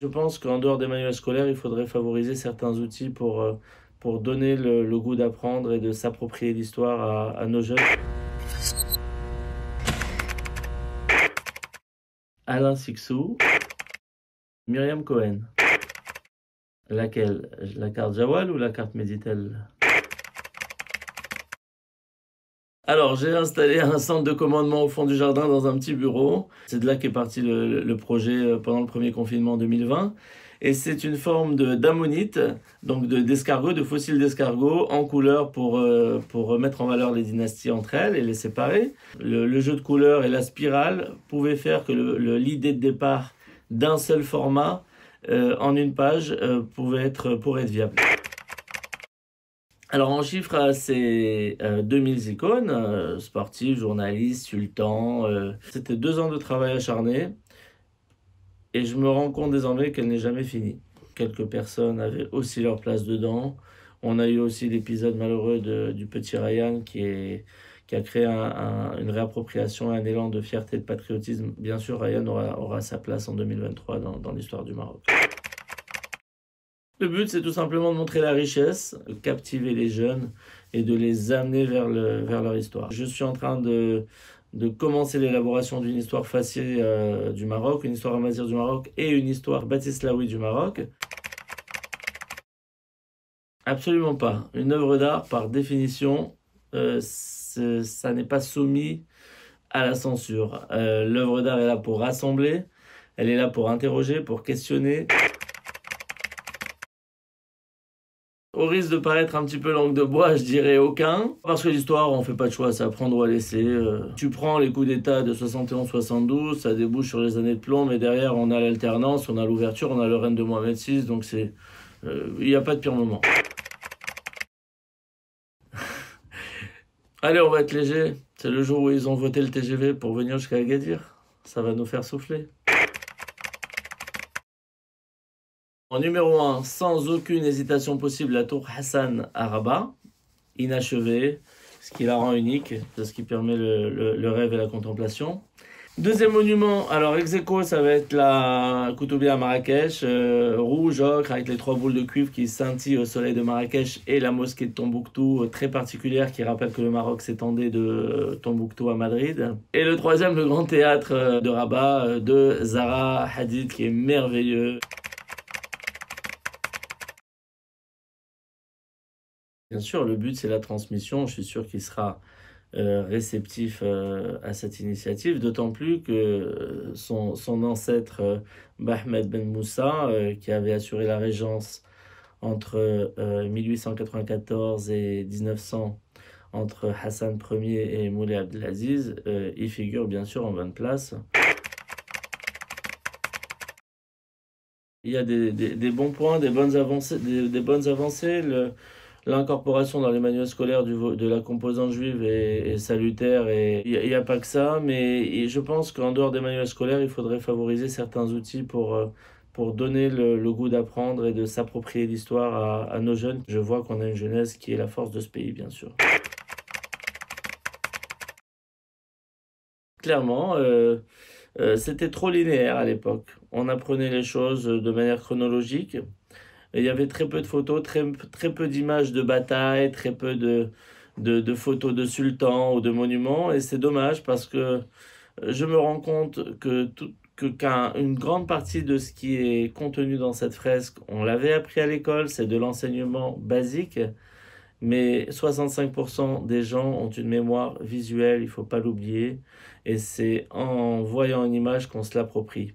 Je pense qu'en dehors des manuels scolaires, il faudrait favoriser certains outils pour donner le goût d'apprendre et de s'approprier l'histoire à nos jeunes. Alain Sixou, Myriam Cohen. Laquelle? La carte Jawal ou la carte Meditel? Alors, j'ai installé un centre de commandement au fond du jardin dans un petit bureau. C'est de là qu'est parti le projet pendant le premier confinement en 2020. Et c'est une forme d'ammonite, donc d'escargot, de fossiles d'escargot en couleur pour mettre en valeur les dynasties entre elles et les séparer. Le jeu de couleurs et la spirale pouvaient faire que l'idée de départ d'un seul format en une page pourrait être viable. Alors en chiffres, c'est 2000 icônes, sportifs, journalistes, sultans. C'était 2 ans de travail acharné et je me rends compte désormais qu'elle n'est jamais finie. Quelques personnes avaient aussi leur place dedans. On a eu aussi l'épisode malheureux du petit Ryan qui a créé une réappropriation, un élan de fierté et de patriotisme. Bien sûr, Ryan aura sa place en 2023 dans l'histoire du Maroc. Le but, c'est tout simplement de montrer la richesse, de captiver les jeunes et de les amener vers leur histoire. Je suis en train de commencer l'élaboration d'une histoire facile du Maroc, une histoire amazigh du Maroc et une histoire batislaoui du Maroc. Absolument pas. Une œuvre d'art, par définition, ça n'est pas soumis à la censure. L'œuvre d'art est là pour rassembler, elle est là pour interroger, pour questionner. Au risque de paraître un petit peu langue de bois, je dirais aucun. Parce que l'histoire, on fait pas de choix, c'est à prendre ou à laisser. Tu prends les coups d'État de 71-72, ça débouche sur les années de plomb, mais derrière, on a l'alternance, on a l'ouverture, on a le règne de Mohamed VI, donc il n'y a pas de pire moment. Allez, on va être léger. C'est le jour où ils ont voté le TGV pour venir jusqu'à Agadir. Ça va nous faire souffler. En numéro 1, sans aucune hésitation possible, la tour Hassan à Rabat, inachevée, ce qui la rend unique, c'est ce qui permet le rêve et la contemplation. Deuxième monument, alors ex aequo, ça va être la Koutoubia à Marrakech, rouge, ocre, avec les 3 boules de cuivre qui scintillent au soleil de Marrakech, et la mosquée de Tombouctou, très particulière, qui rappelle que le Maroc s'étendait de Tombouctou à Madrid. Et le troisième, le grand théâtre de Rabat, de Zaha Hadid, qui est merveilleux. Bien sûr, le but, c'est la transmission. Je suis sûr qu'il sera réceptif à cette initiative, d'autant plus que son ancêtre Bahmed Ben Moussa, qui avait assuré la régence entre 1894 et 1900, entre Hassan Ier et Moulay Abdelaziz, y figure bien sûr en bonne place. Il y a des bons points, des bonnes avancées, des bonnes avancées. L'incorporation dans les manuels scolaires de la composante juive est salutaire et il n'y a pas que ça, mais je pense qu'en dehors des manuels scolaires, il faudrait favoriser certains outils pour donner le goût d'apprendre et de s'approprier l'histoire à nos jeunes. Je vois qu'on a une jeunesse qui est la force de ce pays, bien sûr. Clairement, c'était trop linéaire à l'époque. On apprenait les choses de manière chronologique. Et il y avait très peu de photos, très peu d'images de bataille, très peu de photos de sultans ou de monuments. Et c'est dommage parce que je me rends compte qu'une grande partie de ce qui est contenu dans cette fresque, on l'avait appris à l'école, c'est de l'enseignement basique. Mais 65% des gens ont une mémoire visuelle, il ne faut pas l'oublier. Et c'est en voyant une image qu'on se l'approprie.